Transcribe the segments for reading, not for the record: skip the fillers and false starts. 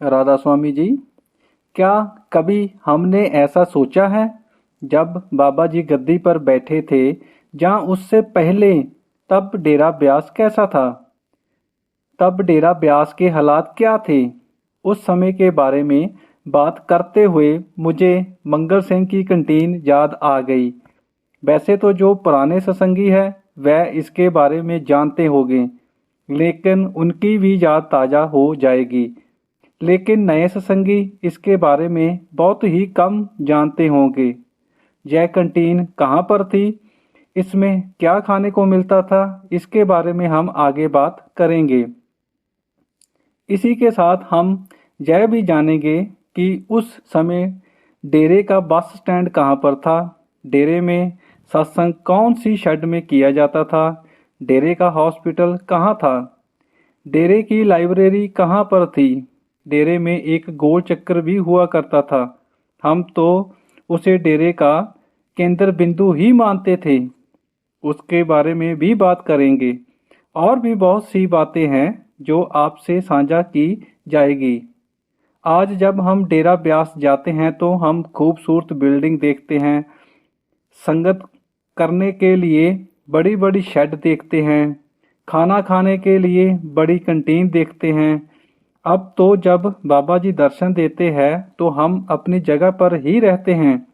राधा स्वामी जी, क्या कभी हमने ऐसा सोचा है, जब बाबा जी गद्दी पर बैठे थे, जहाँ उससे पहले, तब डेरा ब्यास कैसा था? तब डेरा ब्यास के हालात क्या थे? उस समय के बारे में बात करते हुए मुझे मंगल सिंह की कैंटीन याद आ गई। वैसे तो जो पुराने सत्संगी है वह इसके बारे में जानते होंगे, लेकिन उनकी भी याद ताज़ा हो जाएगी। लेकिन नए सत्संगी इसके बारे में बहुत ही कम जानते होंगे। यह कैंटीन कहाँ पर थी, इसमें क्या खाने को मिलता था, इसके बारे में हम आगे बात करेंगे। इसी के साथ हम यह भी जानेंगे कि उस समय डेरे का बस स्टैंड कहाँ पर था, डेरे में सत्संग कौन सी शेड में किया जाता था, डेरे का हॉस्पिटल कहाँ था, डेरे की लाइब्रेरी कहाँ पर थी, डेरे में एक गोल चक्कर भी हुआ करता था। हम तो उसे डेरे का केंद्र बिंदु ही मानते थे। उसके बारे में भी बात करेंगे। और भी बहुत सी बातें हैं जो आपसे साझा की जाएगी। आज जब हम डेरा ब्यास जाते हैं तो हम खूबसूरत बिल्डिंग देखते हैं, संगत करने के लिए बड़ी बड़ी शेड देखते हैं, खाना खाने के लिए बड़ी कैंटीन देखते हैं। अब तो जब बाबा जी दर्शन देते हैं तो हम अपनी जगह पर ही रहते हैं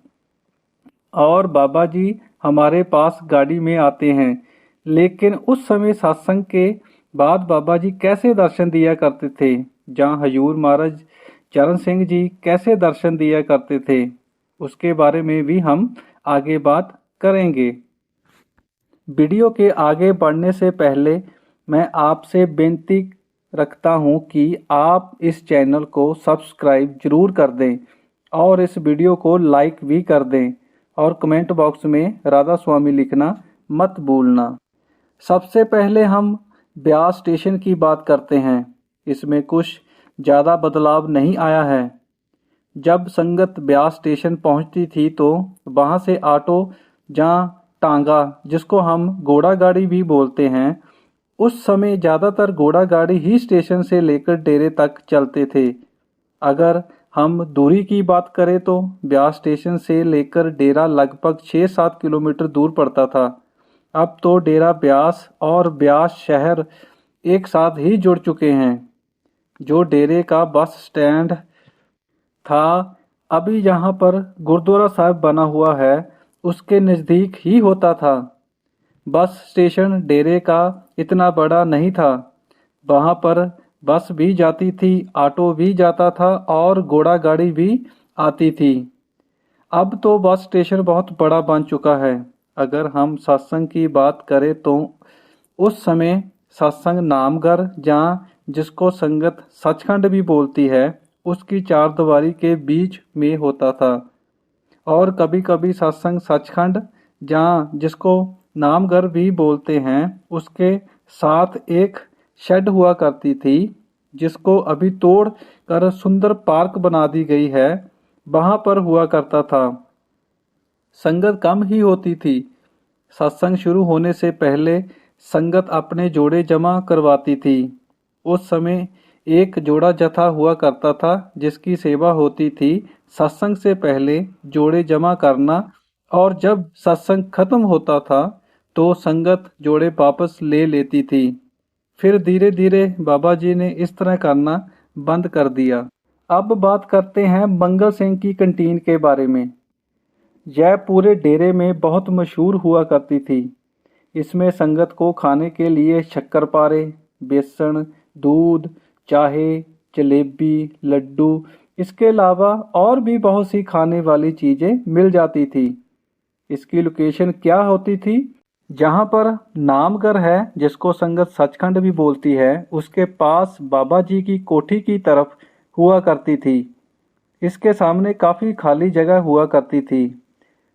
और बाबा जी हमारे पास गाड़ी में आते हैं। लेकिन उस समय सत्संग के बाद बाबा जी कैसे दर्शन दिया करते थे, जहाँ हजूर महाराज चरण सिंह जी कैसे दर्शन दिया करते थे, उसके बारे में भी हम आगे बात करेंगे। वीडियो के आगे बढ़ने से पहले मैं आपसे बेनती रखता हूं कि आप इस चैनल को सब्सक्राइब जरूर कर दें और इस वीडियो को लाइक भी कर दें और कमेंट बॉक्स में राधा स्वामी लिखना मत भूलना। सबसे पहले हम ब्यास स्टेशन की बात करते हैं। इसमें कुछ ज़्यादा बदलाव नहीं आया है। जब संगत ब्यास स्टेशन पहुंचती थी तो वहां से ऑटो जहाँ टांगा, जिसको हम घोड़ा गाड़ी भी बोलते हैं, उस समय ज़्यादातर घोड़ा गाड़ी ही स्टेशन से लेकर डेरे तक चलते थे। अगर हम दूरी की बात करें तो ब्यास स्टेशन से लेकर डेरा लगभग 6-7 किलोमीटर दूर पड़ता था। अब तो डेरा ब्यास और ब्यास शहर एक साथ ही जुड़ चुके हैं। जो डेरे का बस स्टैंड था, अभी जहाँ पर गुरुद्वारा साहब बना हुआ है, उसके नज़दीक ही होता था। बस स्टेशन डेरे का इतना बड़ा नहीं था। वहाँ पर बस भी जाती थी, ऑटो भी जाता था और घोड़ा गाड़ी भी आती थी। अब तो बस स्टेशन बहुत बड़ा बन चुका है। अगर हम सत्संग की बात करें तो उस समय सत्संग नामघर, जहाँ जिसको संगत सचखंड भी बोलती है, उसकी चारदीवारी के बीच में होता था। और कभी कभी सत्संग सचखंड, जहाँ जिसको नामघर भी बोलते हैं, उसके साथ एक शेड हुआ करती थी, जिसको अभी तोड़ कर सुंदर पार्क बना दी गई है, वहाँ पर हुआ करता था। संगत कम ही होती थी। सत्संग शुरू होने से पहले संगत अपने जोड़े जमा करवाती थी। उस समय एक जोड़ा जथा हुआ करता था, जिसकी सेवा होती थी सत्संग से पहले जोड़े जमा करना, और जब सत्संग खत्म होता था तो संगत जोड़े वापस ले लेती थी। फिर धीरे धीरे बाबा जी ने इस तरह करना बंद कर दिया। अब बात करते हैं मंगल सिंह की कैंटीन के बारे में। यह पूरे डेरे में बहुत मशहूर हुआ करती थी। इसमें संगत को खाने के लिए शक्करपारे, बेसन, दूध, चाहे, जलेबी, लड्डू, इसके अलावा और भी बहुत सी खाने वाली चीज़ें मिल जाती थी। इसकी लोकेशन क्या होती थी? जहाँ पर नामघर है, जिसको संगत सचखंड भी बोलती है, उसके पास बाबा जी की कोठी की तरफ हुआ करती थी। इसके सामने काफ़ी खाली जगह हुआ करती थी,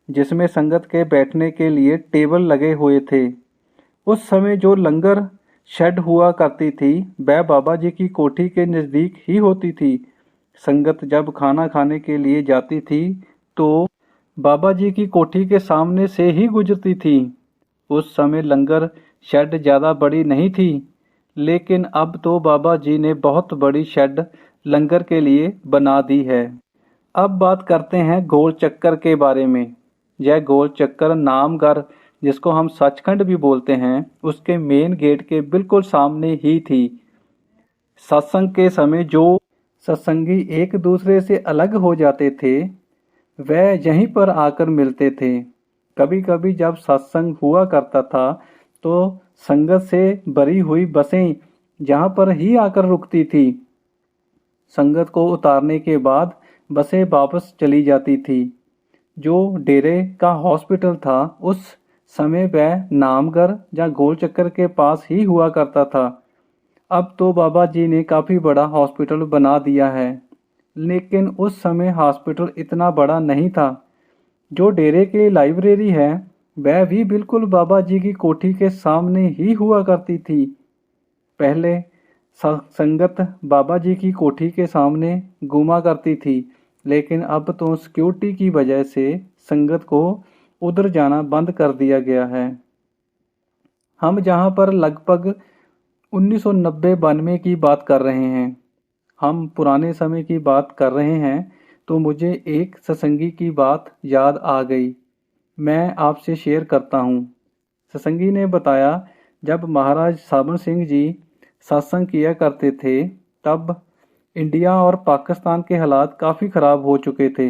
जिसमें संगत के बैठने के लिए टेबल लगे हुए थे। उस समय जो लंगर शेड हुआ करती थी, वह बाबा जी की कोठी के नज़दीक ही होती थी। संगत जब खाना खाने के लिए जाती थी तो बाबा जी की कोठी के सामने से ही गुजरती थी। उस समय लंगर शेड ज़्यादा बड़ी नहीं थी, लेकिन अब तो बाबा जी ने बहुत बड़ी शेड लंगर के लिए बना दी है। अब बात करते हैं गोल चक्कर के बारे में। यह गोल चक्कर नामगर, जिसको हम सचखंड भी बोलते हैं, उसके मेन गेट के बिल्कुल सामने ही थी। सत्संग के समय जो सत्संगी एक दूसरे से अलग हो जाते थे वह यहीं पर आकर मिलते थे। कभी कभी जब सत्संग हुआ करता था तो संगत से भरी हुई बसें यहाँ पर ही आकर रुकती थी। संगत को उतारने के बाद बसें वापस चली जाती थी। जो डेरे का हॉस्पिटल था उस समय वह नामगर या गोल चक्कर के पास ही हुआ करता था। अब तो बाबा जी ने काफ़ी बड़ा हॉस्पिटल बना दिया है, लेकिन उस समय हॉस्पिटल इतना बड़ा नहीं था। जो डेरे की लाइब्रेरी है वह भी बिल्कुल बाबा जी की कोठी के सामने ही हुआ करती थी। पहले संगत बाबा जी की कोठी के सामने घूमा करती थी, लेकिन अब तो सिक्योरिटी की वजह से संगत को उधर जाना बंद कर दिया गया है। हम जहाँ पर लगभग 1990-92 की बात कर रहे हैं, हम पुराने समय की बात कर रहे हैं, तो मुझे एक सत्संगी की बात याद आ गई। मैं आपसे शेयर करता हूँ। सत्संगी ने बताया जब महाराज साबन सिंह जी सत्संग किया करते थे तब इंडिया और पाकिस्तान के हालात काफ़ी ख़राब हो चुके थे।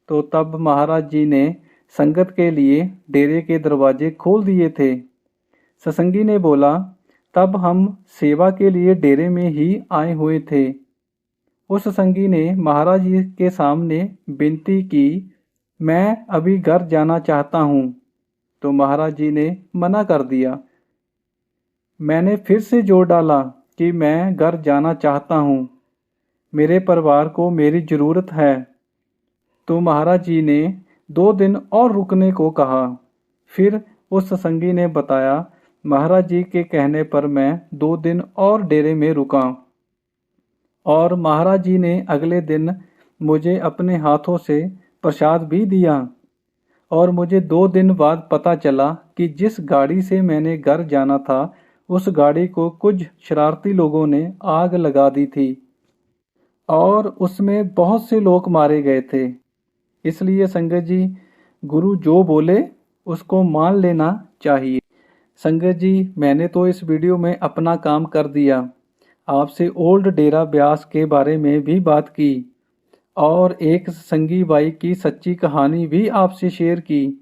तो तब महाराज जी ने संगत के लिए डेरे के दरवाजे खोल दिए थे। सत्संगी ने बोला तब हम सेवा के लिए डेरे में ही आए हुए थे। उस संगी ने महाराज जी के सामने विनती की, मैं अभी घर जाना चाहता हूँ। तो महाराज जी ने मना कर दिया। मैंने फिर से जोर डाला कि मैं घर जाना चाहता हूँ, मेरे परिवार को मेरी ज़रूरत है। तो महाराज जी ने 2 दिन और रुकने को कहा। फिर उस सत्संगी ने बताया महाराज जी के कहने पर मैं 2 दिन और डेरे में रुका और महाराज जी ने अगले दिन मुझे अपने हाथों से प्रसाद भी दिया। और मुझे 2 दिन बाद पता चला कि जिस गाड़ी से मैंने घर जाना था उस गाड़ी को कुछ शरारती लोगों ने आग लगा दी थी और उसमें बहुत से लोग मारे गए थे। इसलिए संगत जी, गुरु जो बोले उसको मान लेना चाहिए। संगत जी, मैंने तो इस वीडियो में अपना काम कर दिया। आपसे ओल्ड डेरा ब्यास के बारे में भी बात की और एक संगी बाई की सच्ची कहानी भी आपसे शेयर की।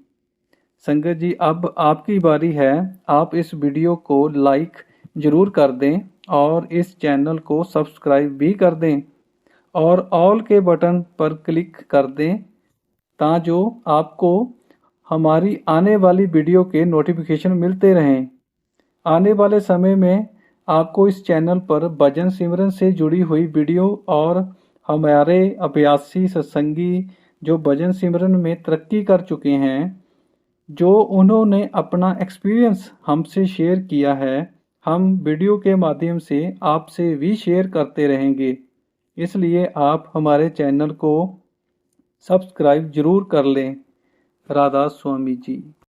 संगत जी, अब आपकी बारी है। आप इस वीडियो को लाइक ज़रूर कर दें और इस चैनल को सब्सक्राइब भी कर दें और ऑल के बटन पर क्लिक कर दें ताकि आपको हमारी आने वाली वीडियो के नोटिफिकेशन मिलते रहें। आने वाले समय में आपको इस चैनल पर भजन सिमरन से जुड़ी हुई वीडियो और हमारे अभ्यासी सत्संगी जो भजन सिमरन में तरक्की कर चुके हैं, जो उन्होंने अपना एक्सपीरियंस हमसे शेयर किया है, हम वीडियो के माध्यम से आपसे भी शेयर करते रहेंगे। इसलिए आप हमारे चैनल को सब्सक्राइब जरूर कर लें। राधा स्वामी जी।